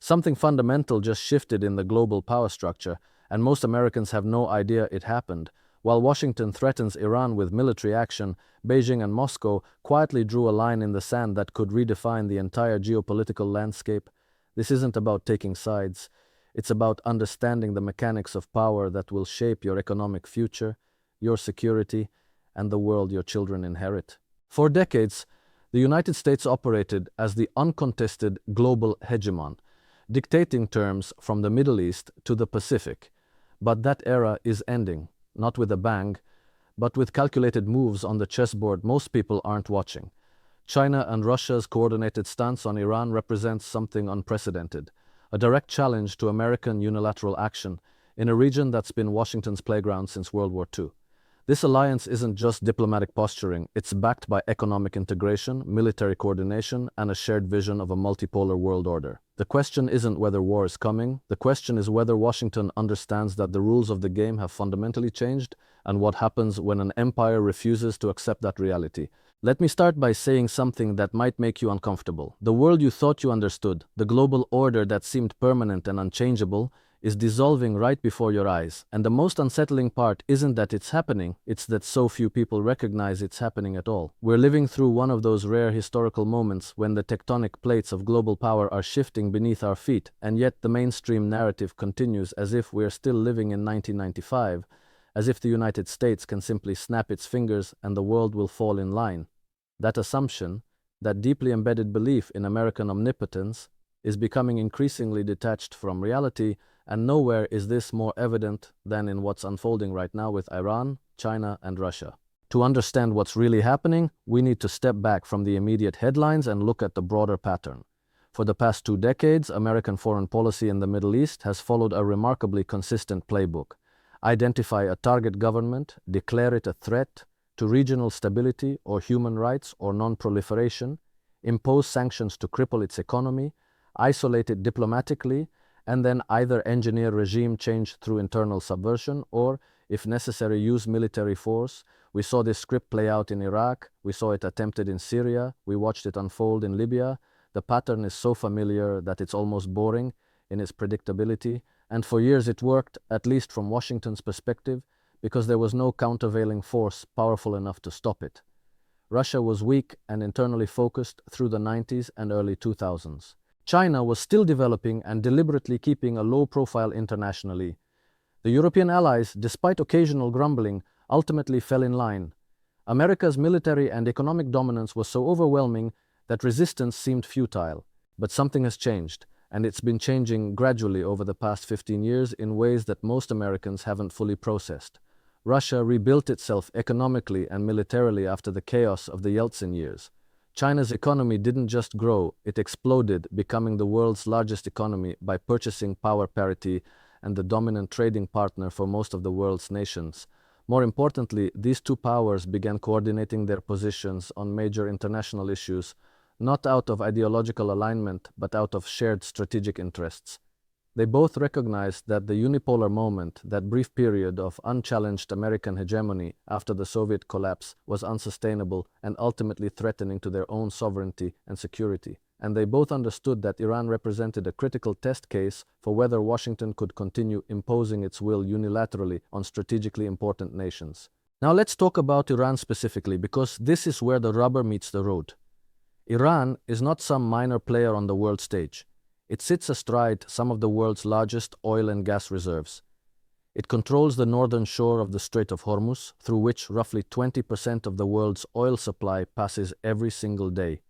Something fundamental just shifted in the global power structure, and most Americans have no idea it happened. While Washington threatens Iran with military action, Beijing and Moscow quietly drew a line in the sand that could redefine the entire geopolitical landscape. This isn't about taking sides. It's about understanding the mechanics of power that will shape your economic future, your security, and the world your children inherit. For decades, the United States operated as the uncontested global hegemon, dictating terms from the Middle East to the Pacific. But that era is ending, not with a bang, but with calculated moves on the chessboard most people aren't watching. China and Russia's coordinated stance on Iran represents something unprecedented, a direct challenge to American unilateral action in a region that's been Washington's playground since World War II. This alliance isn't just diplomatic posturing, it's backed by economic integration, military coordination, and a shared vision of a multipolar world order. The question isn't whether war is coming, the question is whether Washington understands that the rules of the game have fundamentally changed, and what happens when an empire refuses to accept that reality. Let me start by saying something that might make you uncomfortable. The world you thought you understood, the global order that seemed permanent and unchangeable, is dissolving right before your eyes. And the most unsettling part isn't that it's happening, it's that so few people recognize it's happening at all. We're living through one of those rare historical moments when the tectonic plates of global power are shifting beneath our feet, and yet the mainstream narrative continues as if we're still living in 1995, as if the United States can simply snap its fingers and the world will fall in line. That assumption, that deeply embedded belief in American omnipotence, is becoming increasingly detached from reality, and nowhere is this more evident than in what's unfolding right now with Iran, China, and Russia. To understand what's really happening, we need to step back from the immediate headlines and look at the broader pattern. For the past 2 decades, American foreign policy in the Middle East has followed a remarkably consistent playbook. Identify a target government, declare it a threat to regional stability or human rights or non-proliferation, impose sanctions to cripple its economy, isolate it diplomatically, and then either engineer regime change through internal subversion or, if necessary, use military force. We saw this script play out in Iraq, we saw it attempted in Syria, we watched it unfold in Libya. The pattern is so familiar that it's almost boring in its predictability, and for years it worked, at least from Washington's perspective, because there was no countervailing force powerful enough to stop it. Russia was weak and internally focused through the 90s and early 2000s. China was still developing and deliberately keeping a low profile internationally. The European allies, despite occasional grumbling, ultimately fell in line. America's military and economic dominance was so overwhelming that resistance seemed futile. But something has changed, and it's been changing gradually over the past 15 years in ways that most Americans haven't fully processed. Russia rebuilt itself economically and militarily after the chaos of the Yeltsin years. China's economy didn't just grow, it exploded, becoming the world's largest economy by purchasing power parity and the dominant trading partner for most of the world's nations. More importantly, these two powers began coordinating their positions on major international issues, not out of ideological alignment, but out of shared strategic interests. They both recognized that the unipolar moment, that brief period of unchallenged American hegemony after the Soviet collapse, was unsustainable and ultimately threatening to their own sovereignty and security. And they both understood that Iran represented a critical test case for whether Washington could continue imposing its will unilaterally on strategically important nations. Now let's talk about Iran specifically, because this is where the rubber meets the road. Iran is not some minor player on the world stage. It sits astride some of the world's largest oil and gas reserves. It controls the northern shore of the Strait of Hormuz, through which roughly 20% of the world's oil supply passes every single day.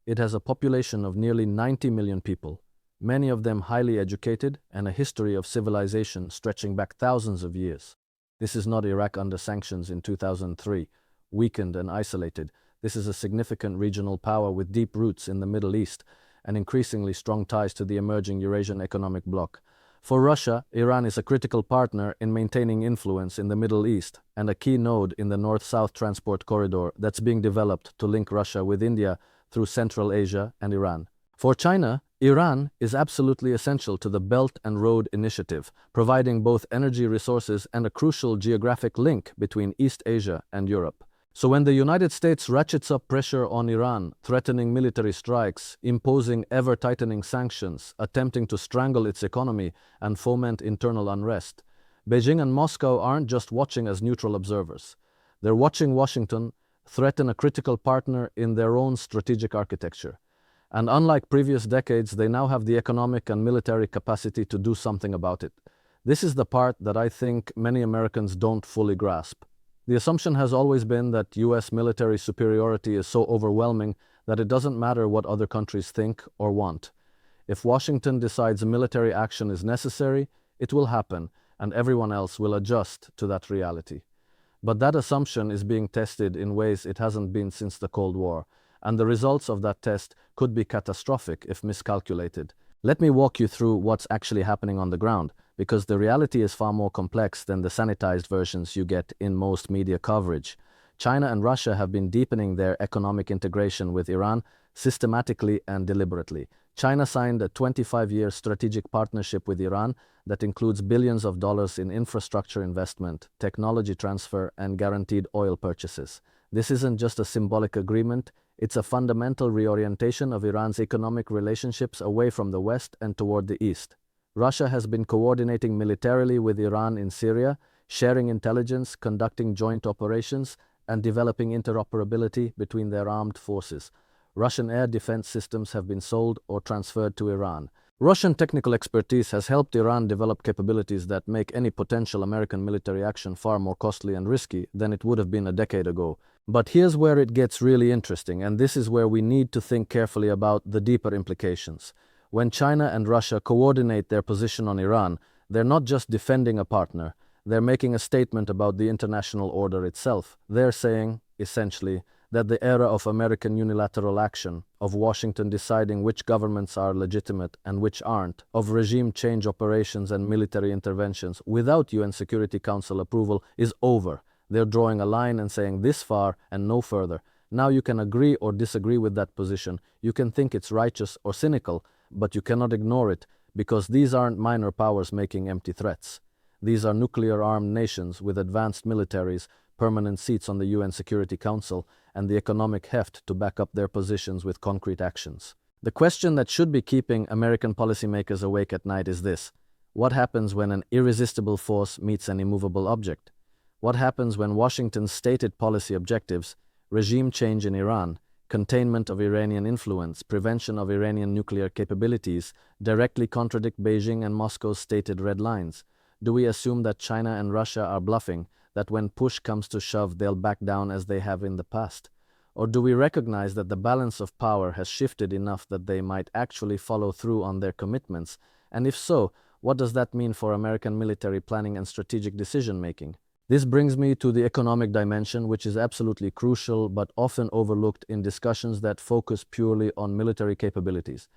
It has a population of nearly 90 million people, many of them highly educated, and a history of civilization stretching back thousands of years. This is not Iraq under sanctions in 2003, weakened and isolated. This is a significant regional power with deep roots in the Middle East and increasingly strong ties to the emerging Eurasian economic bloc. For Russia, Iran is a critical partner in maintaining influence in the Middle East and a key node in the North-South transport corridor that's being developed to link Russia with India through Central Asia and Iran. For China, Iran is absolutely essential to the Belt and Road Initiative, providing both energy resources and a crucial geographic link between East Asia and Europe. So when the United States ratchets up pressure on Iran, threatening military strikes, imposing ever-tightening sanctions, attempting to strangle its economy and foment internal unrest, Beijing and Moscow aren't just watching as neutral observers. They're watching Washington threaten a critical partner in their own strategic architecture. And unlike previous decades, they now have the economic and military capacity to do something about it. This is the part that I think many Americans don't fully grasp. The assumption has always been that US military superiority is so overwhelming that it doesn't matter what other countries think or want. If Washington decides military action is necessary, it will happen, and everyone else will adjust to that reality. But that assumption is being tested in ways it hasn't been since the Cold War, and the results of that test could be catastrophic if miscalculated. Let me walk you through what's actually happening on the ground, because the reality is far more complex than the sanitized versions you get in most media coverage. China and Russia have been deepening their economic integration with Iran systematically and deliberately. China signed a 25-year strategic partnership with Iran that includes billions of dollars in infrastructure investment, technology transfer, and guaranteed oil purchases. This isn't just a symbolic agreement, it's a fundamental reorientation of Iran's economic relationships away from the West and toward the East. Russia has been coordinating militarily with Iran in Syria, sharing intelligence, conducting joint operations, and developing interoperability between their armed forces. Russian air defense systems have been sold or transferred to Iran. Russian technical expertise has helped Iran develop capabilities that make any potential American military action far more costly and risky than it would have been a decade ago. But here's where it gets really interesting, and this is where we need to think carefully about the deeper implications. When China and Russia coordinate their position on Iran, they're not just defending a partner, they're making a statement about the international order itself. They're saying, essentially, that the era of American unilateral action, of Washington deciding which governments are legitimate and which aren't, of regime change operations and military interventions without UN Security Council approval is over. They're drawing a line and saying this far and no further. Now you can agree or disagree with that position. You can think it's righteous or cynical, but you cannot ignore it because these aren't minor powers making empty threats. These are nuclear-armed nations with advanced militaries, permanent seats on the UN Security Council, and the economic heft to back up their positions with concrete actions. The question that should be keeping American policymakers awake at night is this: what happens when an irresistible force meets an immovable object? What happens when Washington's stated policy objectives, regime change in Iran, containment of Iranian influence, prevention of Iranian nuclear capabilities, directly contradict Beijing and Moscow's stated red lines? Do we assume that China and Russia are bluffing, that when push comes to shove they'll back down as they have in the past? Or do we recognize that the balance of power has shifted enough that they might actually follow through on their commitments? And if so, what does that mean for American military planning and strategic decision-making? This brings me to the economic dimension, which is absolutely crucial but often overlooked in discussions that focus purely on military capabilities.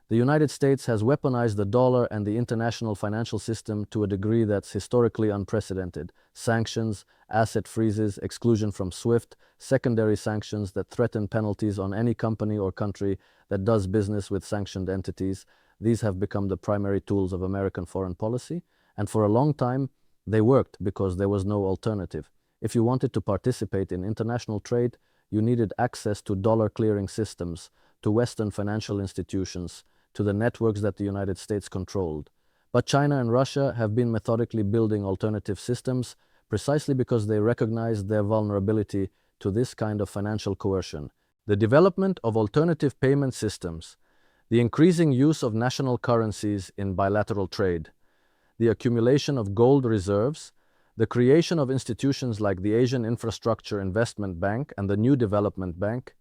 The United States has weaponized the dollar and the international financial system to a degree that's historically unprecedented. Sanctions, asset freezes, exclusion from SWIFT, secondary sanctions that threaten penalties on any company or country that does business with sanctioned entities. These have become the primary tools of American foreign policy, and for a long time, they worked because there was no alternative. If you wanted to participate in international trade, you needed access to dollar clearing systems, to Western financial institutions, to the networks that the United States controlled. But China and Russia have been methodically building alternative systems precisely because they recognized their vulnerability to this kind of financial coercion. The development of alternative payment systems, the increasing use of national currencies in bilateral trade, the accumulation of gold reserves, the creation of institutions like the Asian Infrastructure Investment Bank and the New Development Bank,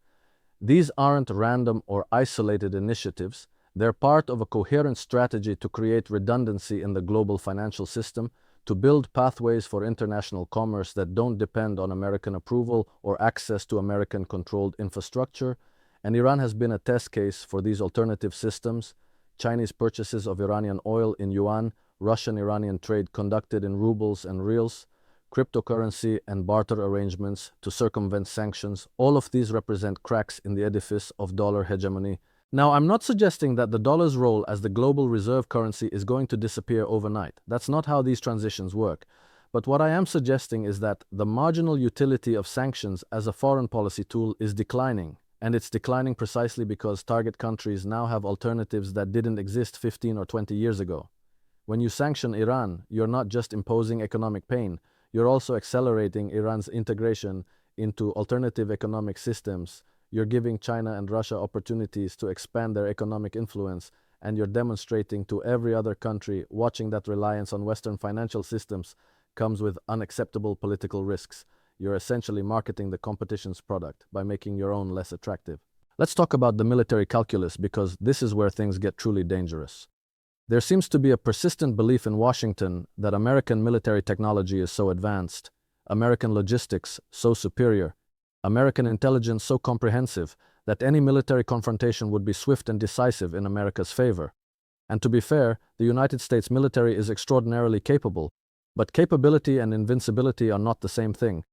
these aren't random or isolated initiatives. They're part of a coherent strategy to create redundancy in the global financial system, to build pathways for international commerce that don't depend on American approval or access to American-controlled infrastructure. And Iran has been a test case for these alternative systems. Chinese purchases of Iranian oil in yuan, Russian-Iranian trade conducted in rubles and reals, cryptocurrency and barter arrangements to circumvent sanctions, all of these represent cracks in the edifice of dollar hegemony. Now, I'm not suggesting that the dollar's role as the global reserve currency is going to disappear overnight. That's not how these transitions work. But what I am suggesting is that the marginal utility of sanctions as a foreign policy tool is declining, and it's declining precisely because target countries now have alternatives that didn't exist 15 or 20 years ago. When you sanction Iran, you're not just imposing economic pain, you're also accelerating Iran's integration into alternative economic systems. You're giving China and Russia opportunities to expand their economic influence, and you're demonstrating to every other country watching that reliance on Western financial systems comes with unacceptable political risks. You're essentially marketing the competition's product by making your own less attractive. Let's talk about the military calculus, because this is where things get truly dangerous. There seems to be a persistent belief in Washington that American military technology is so advanced, American logistics so superior, American intelligence so comprehensive that any military confrontation would be swift and decisive in America's favor. And to be fair, the United States military is extraordinarily capable, but capability and invincibility are not the same thing.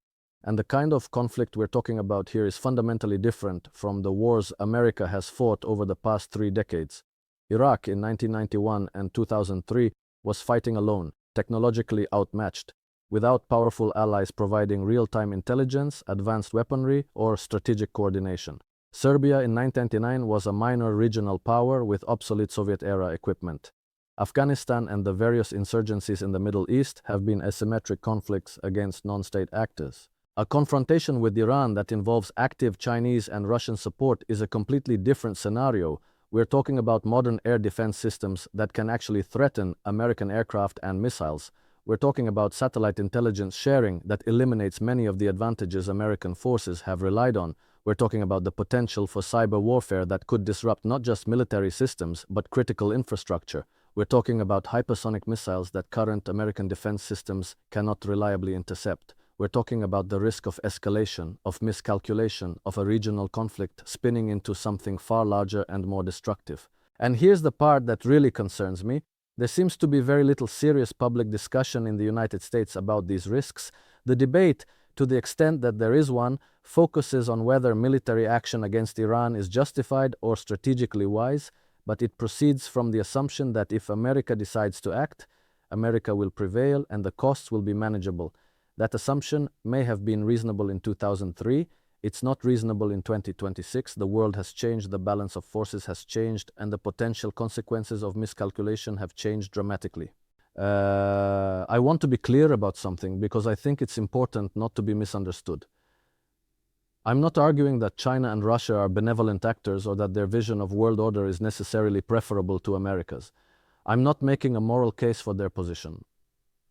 And the kind of conflict we're talking about here is fundamentally different from the wars America has fought over the past 3 decades. Iraq in 1991 and 2003 was fighting alone, technologically outmatched, without powerful allies providing real-time intelligence, advanced weaponry, or strategic coordination. Serbia in 1999 was a minor regional power with obsolete Soviet-era equipment. Afghanistan and the various insurgencies in the Middle East have been asymmetric conflicts against non-state actors. A confrontation with Iran that involves active Chinese and Russian support is a completely different scenario. We're talking about modern air defense systems that can actually threaten American aircraft and missiles. We're talking about satellite intelligence sharing that eliminates many of the advantages American forces have relied on. We're talking about the potential for cyber warfare that could disrupt not just military systems, but critical infrastructure. We're talking about hypersonic missiles that current American defense systems cannot reliably intercept. We're talking about the risk of escalation, of miscalculation, of a regional conflict spinning into something far larger and more destructive. And here's the part that really concerns me. There seems to be very little serious public discussion in the United States about these risks. The debate, to the extent that there is one, focuses on whether military action against Iran is justified or strategically wise, but it proceeds from the assumption that if America decides to act, America will prevail and the costs will be manageable. That assumption may have been reasonable in 2003. It's not reasonable in 2026. The world has changed, the balance of forces has changed, and the potential consequences of miscalculation have changed dramatically. I want to be clear about something because I think it's important not to be misunderstood. I'm not arguing that China and Russia are benevolent actors or that their vision of world order is necessarily preferable to America's. I'm not making a moral case for their position.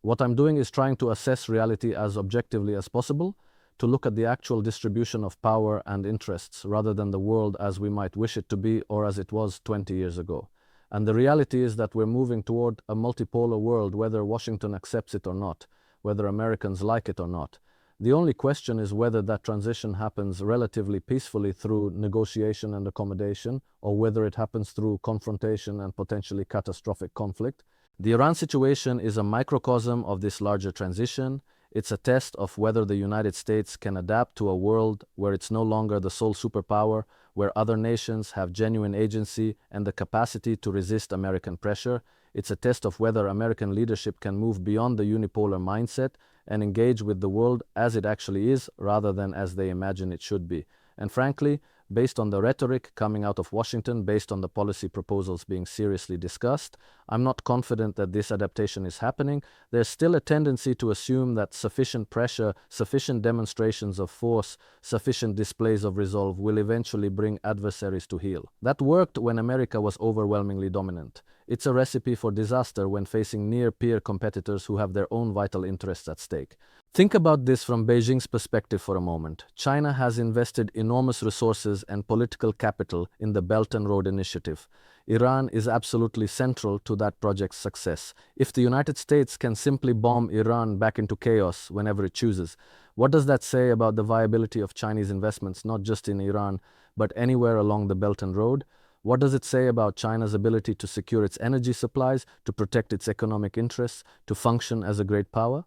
What I'm doing is trying to assess reality as objectively as possible, to look at the actual distribution of power and interests rather than the world as we might wish it to be or as it was 20 years ago. And the reality is that we're moving toward a multipolar world, whether Washington accepts it or not, whether Americans like it or not. The only question is whether that transition happens relatively peacefully through negotiation and accommodation, or whether it happens through confrontation and potentially catastrophic conflict. The Iran situation is a microcosm of this larger transition. It's a test of whether the United States can adapt to a world where it's no longer the sole superpower, where other nations have genuine agency and the capacity to resist American pressure. It's a test of whether American leadership can move beyond the unipolar mindset and engage with the world as it actually is, rather than as they imagine it should be. And frankly, based on the rhetoric coming out of Washington, based on the policy proposals being seriously discussed, I'm not confident that this adaptation is happening. There's still a tendency to assume that sufficient pressure, sufficient demonstrations of force, sufficient displays of resolve will eventually bring adversaries to heel. That worked when America was overwhelmingly dominant. It's a recipe for disaster when facing near-peer competitors who have their own vital interests at stake. Think about this from Beijing's perspective for a moment. China has invested enormous resources and political capital in the Belt and Road Initiative. Iran is absolutely central to that project's success. If the United States can simply bomb Iran back into chaos whenever it chooses, what does that say about the viability of Chinese investments, not just in Iran, but anywhere along the Belt and Road? What does it say about China's ability to secure its energy supplies, to protect its economic interests, to function as a great power?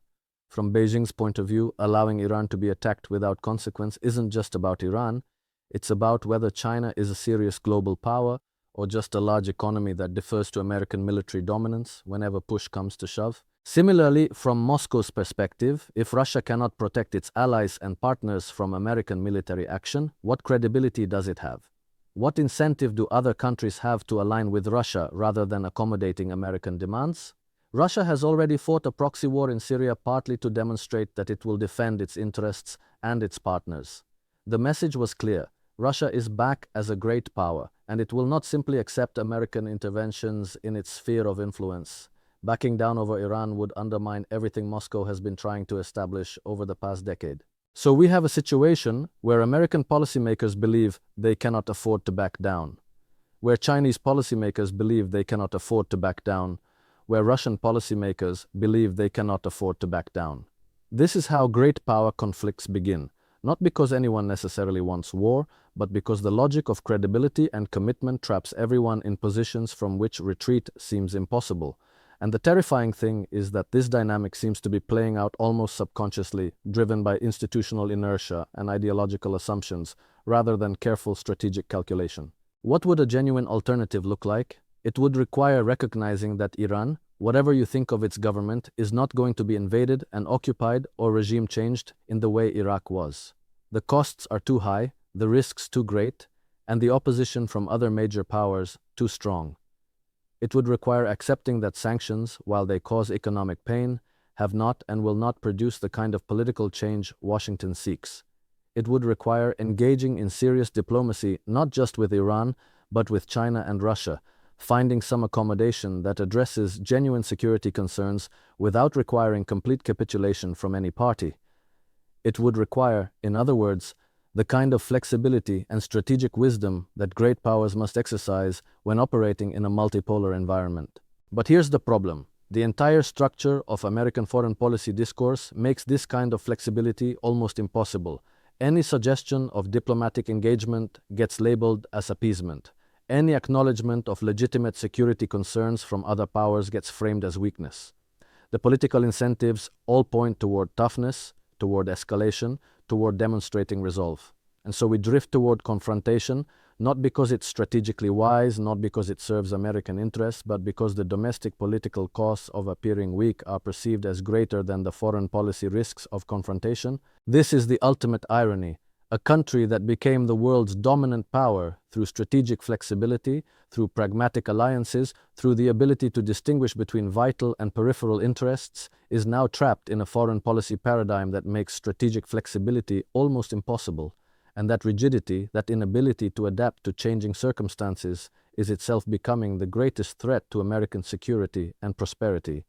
From Beijing's point of view, allowing Iran to be attacked without consequence isn't just about Iran. It's about whether China is a serious global power or just a large economy that defers to American military dominance whenever push comes to shove. Similarly, from Moscow's perspective, if Russia cannot protect its allies and partners from American military action, what credibility does it have? What incentive do other countries have to align with Russia rather than accommodating American demands? Russia has already fought a proxy war in Syria partly to demonstrate that it will defend its interests and its partners. The message was clear. Russia is back as a great power, and it will not simply accept American interventions in its sphere of influence. Backing down over Iran would undermine everything Moscow has been trying to establish over the past decade. So we have a situation where American policymakers believe they cannot afford to back down, where Chinese policymakers believe they cannot afford to back down, where Russian policymakers believe they cannot afford to back down. This is how great power conflicts begin, not because anyone necessarily wants war, but because the logic of credibility and commitment traps everyone in positions from which retreat seems impossible. And the terrifying thing is that this dynamic seems to be playing out almost subconsciously, driven by institutional inertia and ideological assumptions, rather than careful strategic calculation. What would a genuine alternative look like? It would require recognizing that Iran, whatever you think of its government, is not going to be invaded and occupied or regime changed in the way Iraq was. The costs are too high, the risks too great, and the opposition from other major powers too strong. It would require accepting that sanctions, while they cause economic pain, have not and will not produce the kind of political change Washington seeks. It would require engaging in serious diplomacy not just with Iran, but with China and Russia, finding some accommodation that addresses genuine security concerns without requiring complete capitulation from any party. It would require, in other words, the kind of flexibility and strategic wisdom that great powers must exercise when operating in a multipolar environment. But here's the problem. The entire structure of American foreign policy discourse makes this kind of flexibility almost impossible. Any suggestion of diplomatic engagement gets labeled as appeasement. Any acknowledgement of legitimate security concerns from other powers gets framed as weakness. The political incentives all point toward toughness, toward escalation, toward demonstrating resolve. And so we drift toward confrontation, not because it's strategically wise, not because it serves American interests, but because the domestic political costs of appearing weak are perceived as greater than the foreign policy risks of confrontation. This is the ultimate irony. A country that became the world's dominant power through strategic flexibility, through pragmatic alliances, through the ability to distinguish between vital and peripheral interests, is now trapped in a foreign policy paradigm that makes strategic flexibility almost impossible, and that rigidity, that inability to adapt to changing circumstances, is itself becoming the greatest threat to American security and prosperity.